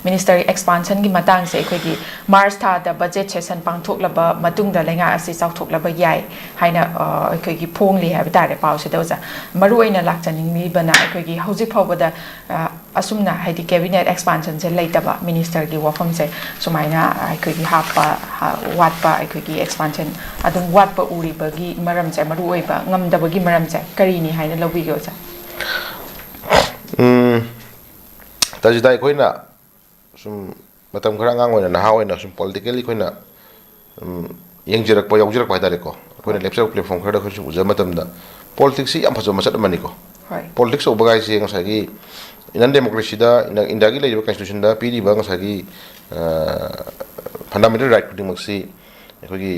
ministry expansion gi matang se khoi gi March tha da budget session pangthok laba matung da lenga asi chauthok laba yai haina khoi gi phong li ha tare pau se doza maru oina lakchaning mi bana khoi gi hojik phawada asumna haidi cabinet expansion se leitaba minister gi wafam se sumaina khoi gi hapa watpa khoi gi expansion adum watpa uri bagi maram se maru oiba ngamda bagi maram se kari ni haina lobi go sa tajidai koina sum matam khara ngang oina na haoina sum politically koina yengjirak pa yaujirak pa dare ko koina lecture platform khara ko sum uzama tamda politics si am phajo masat mani ko politics obagai si ngasagi inan democracy da inda gi leiba constitution da pd ba ngasagi fundamental right kuding maksi ko gi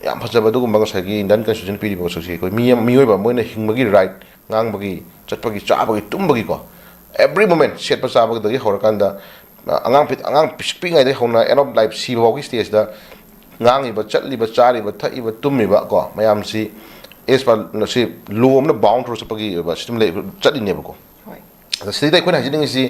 yam phajo ba dugum ba ngasagi indan constitution pd ba so si ko mi oi ba moina hingmagi right ngang bagi chatpagi chabagi tumbagi ko every moment set pa sabag dagi horakanda angang ping ai dai hona end of life si ba gi stage da ngang iba chatli ba chari ba thai ba tummi ba ko mayam si es pa no si lom na bound ro sapagi ba system le chatli ne ba ko da si dai ko na jing si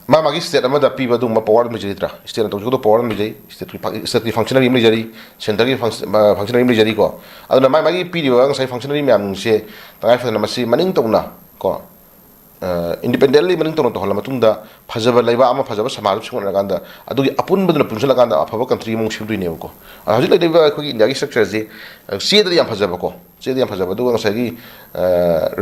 ma magi state ama da pi ba dung ma power mi jitra state na to power mi jai state functionary mi jari center gi functionary mi jari ko aduna ma magi pi di ba sai functionary mi am se tangai fa na ma si maning to na ko independently maning to to hala matungda phajaba laiba ama phajaba samaj chungna ganda adugi apun baduna punsala ganda afaba country mong shimdui ne ko hajik lai deba ko india gi structure ji sie da yam phajaba ko sie da yam phajaba du ngai gi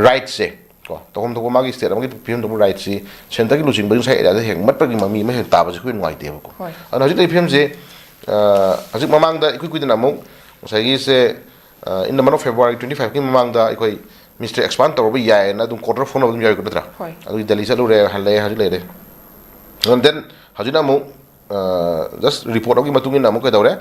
right se ko to hom to magi state magi pm to right si center gi losing badung sai da heng mat pa gi mami ma heng ta ba ji kuin ngai te ko hajik lai pm je hajik mamang da ikui kuidana mo sai gi se in the month of February 25 ki mamang da ikoi Mr. Expand to be yai na dum quarter phone of them yai kutra adu Delhi salu re halle haji le and then hajina mo just report ogi matung na mo ka dawre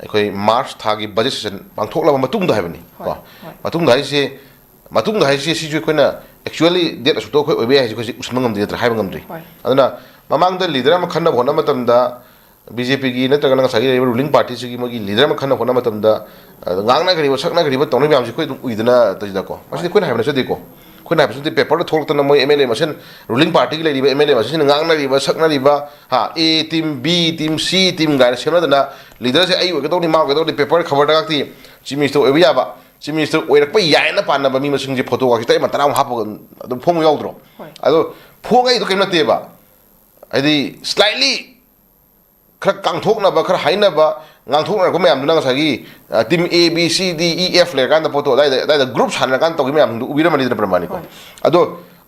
khoi March thagi budget session pangthok la matung da habani ko matung da si si khoi na actually date asu to khoi obe haji khoi usmangam de tra haibangam dri aduna mamang da leader ma khanna bhona matam da BJP gi na tagana sagi ruling party gi magi leader ma khanna bhona matam da ngang na gari wa sakna gari ba tong mi am ji khoi uidna tajida ko masi khoi na habna sadi ko khoi na habna paper to thok na moi MLA masen ruling party gi lei MLA masen ngang na ri ba sakna ri ba ha A team B team C team ga semna da leader se ai wa ga to ni ma ga to paper khabar da ti chief minister obi ya ba chief minister oirak pa yai na pa na ba mi masing ji photo wa ki tai ma tarang ha pa adu phong yaw dro ado phong ai to kem na te ba ai slightly khara kangthok na ba khara haina ba ngang thok na ko mayam na ngasagi team A B C D E F le kan da photo da group san kan to ki mayam du ubira mani da pramani ko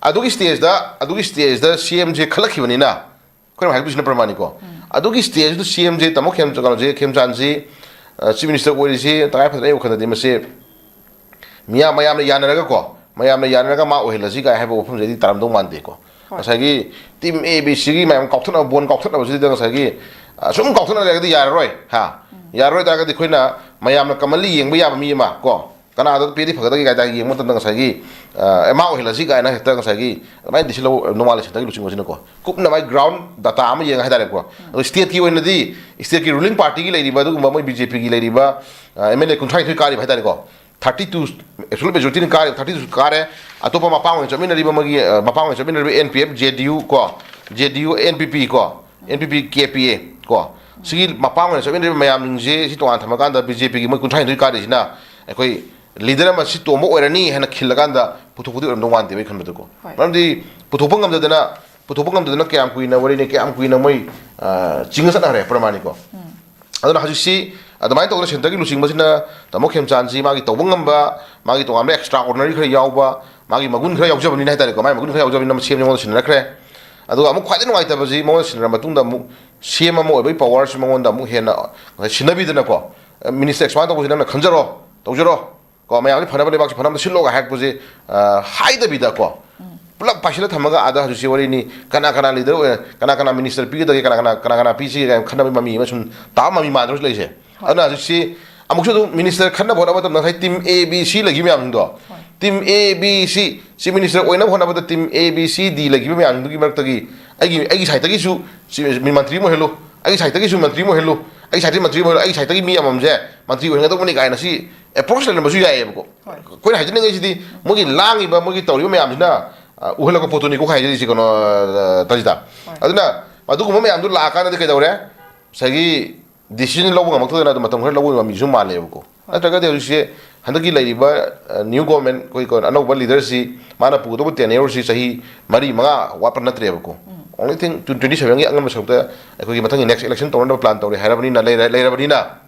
adugi stage da CMJ khalakhi bani na ko ma habis na pramani ko adugi stage du CMJ tamo khem chakal je khem chan ji chief minister oi ji tagai phadai u khada de mase mayam na yanara ko mayam na yanara ma ohila ji ga habo phum je taram dong man de ko ngasagi team A B C gi mayam kaukthna bon kaukthna ba ji da ngasagi sum kaukthna le ga ya roi ha yaroi da ga dikhoina mayam na kamali yengba ya mi ma ko kana da pedi phagada ga da yeng mo tan ngasagi ma ohila ji ga na heta ngasagi mai disilo normal se ta gi luching ko kup na mai ground data am yeng ha dare ko state ki oina di state ki ruling party gi leiri ba du ma BJP gi leiri ba MLA kun thai thoi kari bhai dare ko 32 actually majority ni kari 32 kare atopa ma pawang chamin ri ba magi ma pawang chamin ri NPF JDU NPP ko NPP KPA ko sigi mapang na sabi mayam ningje si to antama kanda BJP gi mo kun thai kari jina ekoi leader ma si to mo orani hena khilaganda puthupudi ram dongwan de khan ko ramdi puthupangam da kyam kuina wari ne kyam kuina moi chinga sana re pramani ko aduna haju si adamai to center gi lusing masina tamo khem chanji magi tobangam ba magi to amre extraordinary khari yawba magi magun khari yawjabani na ta ko mai magun khari yawjabani na sem mo sin rakre adu amu khwai no ai ta baji mo sin ra matung da mu sem mo bai power si mo da mu hena sinabi dana ko minister expand to bujina na khanjaro tawjaro ko mai ani phana bale bak phana silo ga hack buje hai da bida ko pulak pasila thamaga ada haju si wari ni kana leader kana minister pi da kana pi si ga khana mami ma sun ta mami ma dros leise ana haju si amuk su minister khana bhora ba ta team A B C lagi mi am do team A B C si minister oina bhona ba team A B C D lagi mi am du gi mak ta gi ai sai ta gi su mi mantri mo hello ai sai ta gi su mantri mo hello ai sai mantri mo ai sai ta gi mi amam je mantri oina to mani ga na si approach le ma su ya e ko ko na hajin ngai si di mo gi langi ba mo gi tawri mi am na uhela ko potuni ko khai ji si kono tajida aduna adu ko me amdu la ka na de kai dore sagi decision lo ngam to na du matam lo mi ju ma le ko ataga de si handaki lai ba new government koi ko anau ba leader si mana pu do tenure si sahi mari manga wa par na tre ko only thing 27 gi angam sabta ko gi matang next election to na plan to re harabani na le rabani na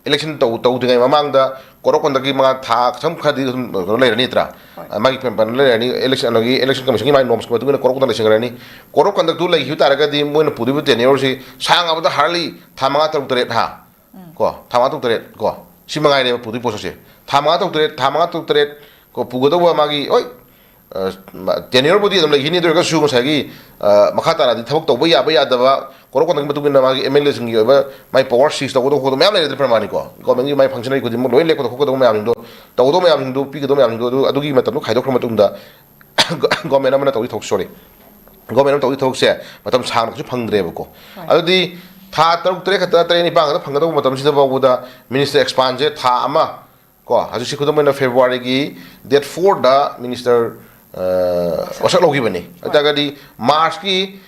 election to dingai mamang da korok kon dagi mga tha sam khadi le rani tra magi pan le rani election agi election commission mai norms ko tu na korok kon election rani korok kon dak tu lai hiu ta ga di mo na pudi bu tenure si sang ab da harli thamanga tar tare ha ko thamanga tu tare ko si mangai ne pudi poso se thamanga tu tare ko pugo do magi oi tenure budi dam lai hini do ga su ko sagi makha ta di thabak to ba ya da ba korok kon tu na magi mla singi ba mai power six to ko me am le pramani ko mengi mai function ko di mo loi le ko ko me am do me am do pi do me am do adugi matam no khaidok matum da government amana to thok sori government to thok se matam sang su phangdre ba ko adudi tha taruk tere khata tere ni pang da phangda matam sida ba da minister expand je tha ama ko aju si khudam na february gi date 4 da minister wasak logi bani ataga di march ki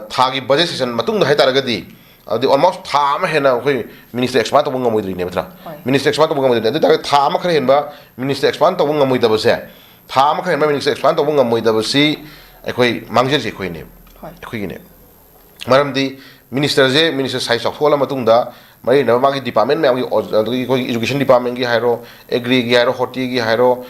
thagi budget session matung da hai taraga di adi almost tha ma hena koi minister expand to ngam moidri ne betra minister expand to ngam moidri ne ta tha ma khare hen ba minister expand to ngam moida ba se tha ma khare ba minister expand to ngam moida ba si koi mangjer si koi ne koi ne maram di minister je minister sai chok thola matung da mai na ma gi department me gi koi education department gi hairo agri gi hairo hoti gi hairo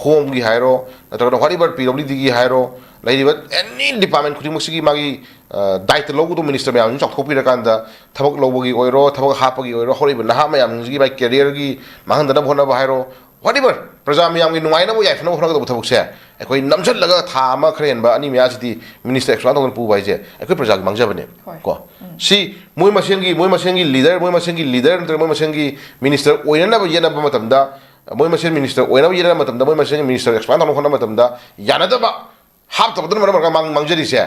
home gi hairo ta whatever pwd gi hairo lai ba any department khudi musigi magi daita logo do minister me am chok thopi ra kanda thabak logo gi oiro thabak hapa gi oiro hori na ha ma am gi bai career gi mahang dana bhona ba hairo whatever praja mi am gi nuai na bo yai fna bhona ga thabak se ekoi namjal laga tha ma khren ba ani mya sidi minister expand on pu bai je ekoi praja gi mangja bane ko si moi masengi leader ntre moi masengi minister oina na ba yena ba matam da moi masen minister oina ba yena matam da moi masen minister expand on khona matam da yana da ba hap ta badun mar mangjari se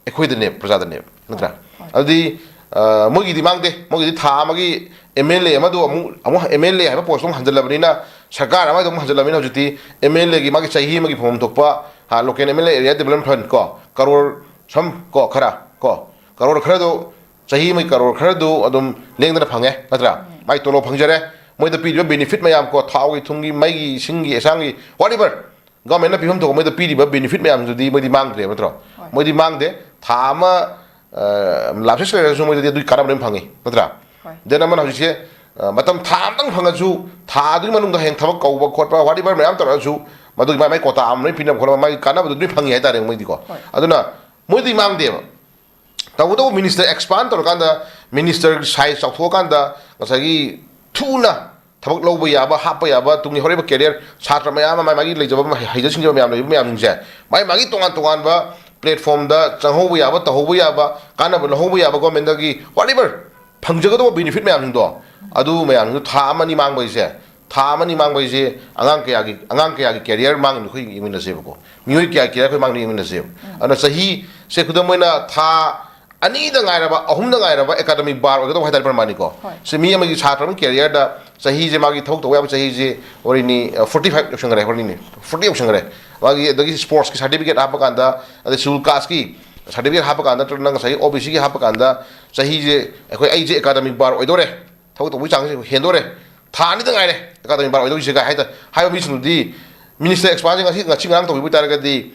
ekoi de ne praja de ne natra adi mo gi di mangde mo gi tha ma gi mla ma do amu mla ha post hanjal la bani na sarkar ma do hanjal la bani na juti mla gi ma gi chahi ma gi phom tokpa ha local mla area development fund ko karor sam ko khara ko karor khara do chahi mai karor khara do adum lengdana phange natra mai tolo phangjare moi da pi benefit mayam ko thau gi thungi mai gi singi esangi whatever government na pihom to moi da pi benefit mayam judi moi di mang de natra moi di mang de tha ma lapse se so moi da du karam nem phangi natra dena man hauji se matam tham tang phanga chu tha du manung da heng thabak kau ba khot ba whatever mayam tar chu madu mai kota am nei pinam khol mai kana du phangi hai ta re moi di ko aduna moi di mang de tawudo minister expand to kanda minister sai chawtho kanda ngasagi thuna thabak lobo ya ba hapa ya ba tungi hore ba career chhatra mayam mai magi leijaba haija singjaba mayam lei mayam je mai magi tongan ba platform da changhobu ya ba tahobu ya ba kana ba lohobu ya ba government da gi whatever phangjaga do benefit mayam do adu mayam du tha amani mang bai se tha amani mang bai se angang ke agi career mang ni khoi imina se ko mioi kya kya khoi mang ni imina se ana sahi se khudam moina tha ani da ngai raba ahum da ngai raba academic bar odo haidar permani ko se mi amagi chhatra mi career da sahi je magi thok to ya sahi je orini 45 option re horini 40 option re magi dagi sports ki certificate apa kanda ade sul kas ki certificate apa kanda to nang sahi obc ki apa kanda sahi je khoi ai je academic bar odo re thok to bu chang je hendo re tha ani da ngai re academic bar odo je ga haida hayo mi sunu di minister expanding asi ngachi ngang to bi tar ga di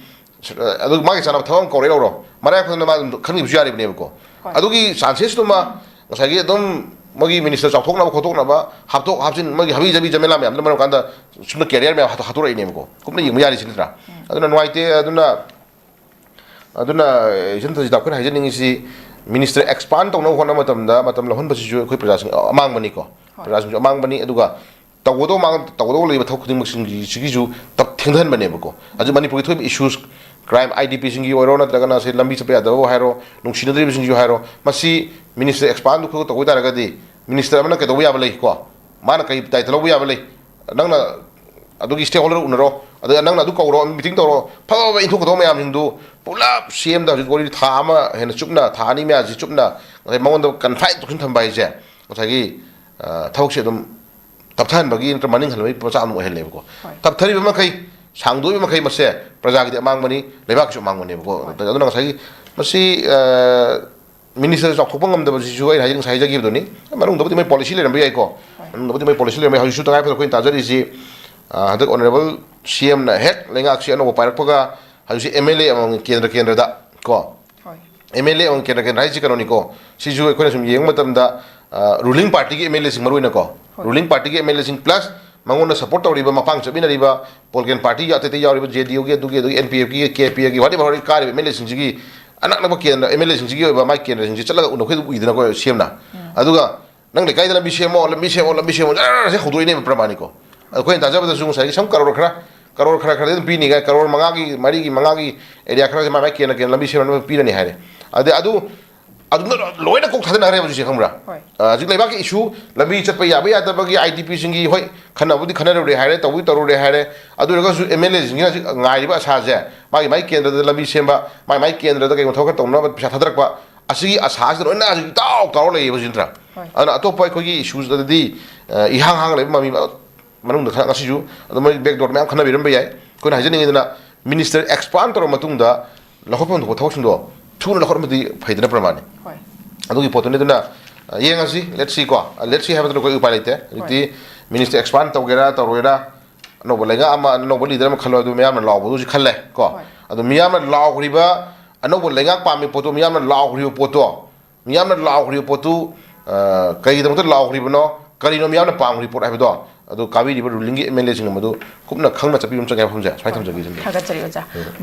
adu magi sana thawang ko re ro mara ko na ma khani bu jari ne ko adu gi chances to ma ngasagi dom magi minister chawthok na khotok na ba haptok hapjin magi habi jabi jamela me amna mar kanda sumna career me hatura ne ko kumna ying yari sintra aduna noite aduna jinta ji da ko hajen ngi si minister expand to no hona matam la hon basi ju khoi praja sing amang mani ko praja sing amang mani aduga tawdo le ba thok khuding musing ji sigi ju tap thengdan bane ko aju manipur thoi issues crime idp singi oiro na daga na se lambi chape ado hairo nungshina dri singi hairo masi minister expand ko to ko daraga di minister amana ke do ya balai ko mana kai title bu ya balai nangna adugi stakeholder unaro adu nangna adu ko ro meeting to ro pa ba intu ko do mayam hindu pula cm da gori thama hen chupna thani me aji chupna mangon do confine to tham bai je thagi thawk se dum tapthan bagi inter maning halmai pacha am hele ko tapthari ba kai ꯁꯥꯡꯗꯣꯏꯕ ꯃꯈꯩ ꯃꯁꯦ ꯄ꯭ꯔꯖꯥꯒꯤꯗꯤ ꯑꯃꯥꯡꯕꯅꯤ ꯂꯩꯕꯥꯛꯀꯤꯁꯨ ꯑꯃꯥꯡꯕꯅꯦꯕꯀꯣ ꯑꯗꯨꯅ ꯉꯁꯥꯏꯒꯤ ꯃꯁꯤ minister ꯆꯥꯎꯊꯣꯛꯄ ꯉꯝꯗꯕꯁꯤꯁꯨ ꯑꯩꯅ ꯉꯁꯥꯏ ꯍꯥꯏꯖꯈꯤꯕꯗꯨꯅꯤ ꯃꯅꯨꯡꯗꯕꯨꯗꯤ ꯃꯣꯏ policy ꯂꯩꯔꯝꯕ ꯌꯥꯏꯀꯣ ꯃꯅꯨꯡꯗꯕꯨꯗꯤ ꯃꯣꯏ ꯄꯣꯂꯤꯁꯤ ꯂꯩꯔꯝꯕ ꯌꯥꯏ ꯍꯧꯖꯤꯛꯁꯨ ꯇꯉꯥꯏꯐꯗꯅ ꯑꯩꯈꯣꯏꯅ ꯇꯥꯖꯔꯤꯁꯤ ꯍꯟꯗꯛ ꯑꯣꯅꯔꯦꯕꯜ CMꯅ ꯍꯦꯛ ꯂꯩꯉꯥꯛꯁꯤ ꯑꯅꯧꯕ ꯄꯥꯏꯔꯛꯄꯒ ꯍꯧꯖꯤꯛꯁꯤ MLA ꯑꯃꯃꯝ ꯀꯦꯟꯗ꯭ꯔꯗ ꯀꯣ MLA ꯑꯃꯃꯝ ꯀꯦꯟꯗ꯭ꯔ ꯍꯥꯏꯁꯤ ꯀꯩꯅꯣꯅꯤꯀꯣ ꯁꯤꯁꯨ ꯑꯩꯈꯣꯏꯅ ꯁꯨꯝ ꯌꯦꯡꯕ ꯃꯇꯝꯗ ꯔꯨꯂꯤꯡ ꯄꯥꯔꯇꯤꯒꯤ MLAꯁꯤꯡ ꯃꯔꯨꯑꯣꯏꯅꯀꯣ ꯔꯨꯂꯤꯡ ꯄꯥꯔꯇꯤꯒꯤ MLAꯁꯤꯡ ꯄ꯭ꯂꯁ ꯃꯉꯣꯟꯗ ꯁꯞꯄꯣꯔꯠ ꯇꯧꯔꯤꯕ ꯃꯄꯥꯡ ꯆꯠꯃꯤꯟꯅꯔꯤꯕ ꯄꯣꯂꯤꯇꯤꯀꯦꯜ ꯄꯥꯔꯇꯤꯒꯤ ꯑꯇꯩ ꯌꯥꯎꯔꯤꯕ JDUꯒꯤ ꯑꯗꯨꯒꯤ NPFꯒꯤ KPFꯒꯤ ꯋꯥꯔꯤ ꯋꯥꯔꯤ ꯀꯥꯔꯤꯕ MLAꯁꯤꯡꯁꯤꯒꯤ ꯑꯅꯛꯅꯕ ꯀꯦꯟꯗ꯭ꯔ MLAꯁꯤꯡꯁꯤꯒꯤ ꯑꯣꯏꯕ ꯃꯥꯒꯤ ꯀꯦꯟꯗ꯭ꯔꯁꯤꯡꯁꯤ ꯆꯠꯂꯒ ꯎꯅꯈꯣꯏꯗ ꯎꯏꯗꯅꯀꯣ CMꯅ ꯑꯗꯨꯒ ꯅꯪ ꯂꯩꯀꯥꯏꯗ ꯂꯝꯕꯤ ꯁꯦꯝꯃꯣ ꯖꯔꯁꯦ ꯍꯧꯗꯣꯛꯏꯅꯦꯕ ꯄ꯭ꯔꯃꯥꯅꯤꯀꯣ ꯑꯩꯈꯣꯏꯅ ꯇꯥꯖꯕꯗꯁꯨ ꯉꯁꯥꯏꯒꯤ ꯁꯝ ꯀꯔꯣꯔ ꯈꯔꯗꯤ ꯑꯗꯨꯝ ꯄꯤꯅꯤꯉꯥꯏ ꯀꯔꯣꯔ 5ꯒꯤ 4ꯒꯤ 5ꯒꯤ ꯑꯦꯔꯤꯌꯥ ꯈꯔꯁꯦ ꯃꯥꯏ ꯀꯦꯟꯗ꯭ꯔ ꯂꯝꯕꯤ ꯁꯦꯝꯅꯕ ꯄꯤꯔꯅꯤ ꯍꯥꯏꯔꯦ ꯑꯗꯨꯅ ꯂꯣꯏꯅ ꯀꯣꯛ ꯊꯥꯗꯅꯈ꯭ꯔꯦꯕ ꯍꯧꯖꯤꯛꯁꯦ ꯈꯪꯕ꯭ꯔꯥ ꯍꯧꯖꯤꯛ ꯂꯩꯕꯥꯛꯀꯤ ꯏꯁꯨ ꯂꯝꯕꯤ ꯆꯠꯄ ꯌꯥꯕ ꯌꯥꯗꯕꯒꯤ IDPꯁꯤꯡꯒꯤ ꯍꯣꯏ ꯈꯟꯅꯕꯨꯗꯤ ꯈꯟꯅꯔꯨꯔꯦ ꯍꯥꯏꯔꯦ ꯇꯧꯔꯨꯔꯦ ꯍꯥꯏꯔꯦ ꯑꯗꯨ ꯑꯣꯏꯔꯒꯁꯨ MLAꯁꯤꯡꯁꯤꯅ ꯍꯧꯖꯤꯛ ꯉꯥꯏꯔꯤꯕ ꯑꯁꯥꯁꯦ ꯃꯥꯒꯤ ꯀꯦꯟꯗ꯭ꯔꯗ ꯂꯝꯕꯤ ꯁꯦꯝꯕ ꯃꯥꯒꯤ ꯀꯦꯟꯗ꯭ꯔꯗ ꯀꯩꯒꯨꯝꯕ ꯊꯕꯛ ꯇꯧꯅꯕ ꯄꯩꯁꯥ ꯊꯥꯗꯔꯛꯄ ꯑꯁꯤꯒꯤ ꯑꯁꯥꯁꯤꯗ ꯂꯣꯏꯅ ꯍꯧꯖꯤꯛ ꯇꯥꯎꯔ ꯂꯩꯌꯦꯕ ꯍꯧꯖꯤꯛ ꯅꯠꯇ꯭ꯔꯥ ꯑꯗꯨꯅ ꯑꯇꯣꯞꯄ ꯑꯩꯈꯣꯏꯒꯤ ꯏꯁꯨꯗꯗꯤ ꯏꯍꯥꯡ ꯍꯥꯡ ꯂꯩꯕ ꯃꯃꯤ ꯃꯅꯨꯡꯗ ꯈꯔ ꯉꯁꯤꯁꯨ ꯑꯗꯨꯝ ꯃꯣꯏ ꯕꯦꯛꯗꯣꯔ ꯃꯌꯥꯝ ꯈꯟꯅꯕꯤꯔꯝꯕ ꯌꯥꯏ ꯑꯩꯈꯣꯏꯅ ꯍꯥꯏꯖꯅꯤꯡꯉꯤꯗꯅ ꯃꯤꯅꯤꯁꯇꯔ ꯑꯦꯛꯁꯄꯥꯟ ꯇꯧꯔꯕ ꯃꯇꯨꯡꯗ ꯂꯧꯈꯠꯐꯝ ꯊꯣꯛꯄ ꯊꯕꯛꯁꯤꯡꯗꯣ ꯊꯨꯅ ꯂꯧꯈꯠꯂꯝꯕꯗꯤ ꯐꯩꯗꯅ ꯄ꯭ꯔꯃꯥꯅꯤ ꯑꯗꯨꯒꯤ ꯄꯣꯠꯇꯨꯅꯤ ꯑꯗꯨꯅ ꯌꯦꯡꯉꯁꯤ ꯂꯦꯠꯁꯤ ꯀꯣ ꯂꯦꯠꯁꯤ ꯍꯥꯏꯕꯗꯨꯅ ꯑꯩꯈꯣꯏ ꯎꯄꯥꯏ ꯂꯩꯇꯦ ꯍꯧꯖꯤꯛꯇꯤ ꯃꯤꯅꯤꯁꯇꯔ ꯑꯦꯛꯁꯄꯥꯟ ꯇꯧꯒꯦꯔꯥ ꯇꯧꯔꯣꯏꯔꯥ ꯑꯅꯧꯕ ꯂꯩꯉꯥꯛ ꯑꯃ ꯑꯅꯧꯕ ꯂꯤꯗꯔ ꯑꯃ ꯈꯜꯂꯣ ꯑꯗꯨ ꯃꯤꯌꯥꯝꯅ ꯂꯥꯎꯕꯗꯨ ꯍꯧꯖꯤꯛ ꯈꯜꯂꯦ ꯀꯣ ꯑꯗꯨ ꯃꯤꯌꯥꯝꯅ ꯂꯥꯎꯈ꯭ꯔꯤꯕ ꯑꯅꯧꯕ ꯂꯩꯉꯥꯛ ꯄꯥꯝꯃꯤ ꯄꯣꯠꯇꯣ ꯃꯤꯌꯥꯝꯅ ꯂꯥꯎꯈ꯭ꯔꯤꯕ ꯄꯣꯠꯇꯨ ꯀꯔꯤꯒꯤꯗꯃꯛꯇ ꯂꯥꯎꯈ꯭ꯔꯤꯕꯅꯣ ꯀꯔꯤꯅꯣ ꯃꯤꯌꯥꯝꯅ ꯄꯥꯝꯈ꯭ꯔꯤꯕ ꯄꯣꯠ ꯍꯥꯏꯕꯗꯣ ꯑꯗꯨ ꯀꯥꯕꯤꯔꯤꯕ ꯔꯨꯂꯤꯡꯒꯤ MLAꯁꯤꯡ ꯑꯗꯨ ꯀꯨꯞꯅ ꯈꯪꯅ ꯆꯠꯄꯤꯕ ꯑꯃ ꯆꯪꯉꯦ ꯃꯐꯝꯁꯦ ꯁꯨꯃꯥꯏꯅ ꯊꯝꯖꯒꯦ ꯊꯥꯒꯠꯆꯔꯤ ꯑꯣꯖꯥ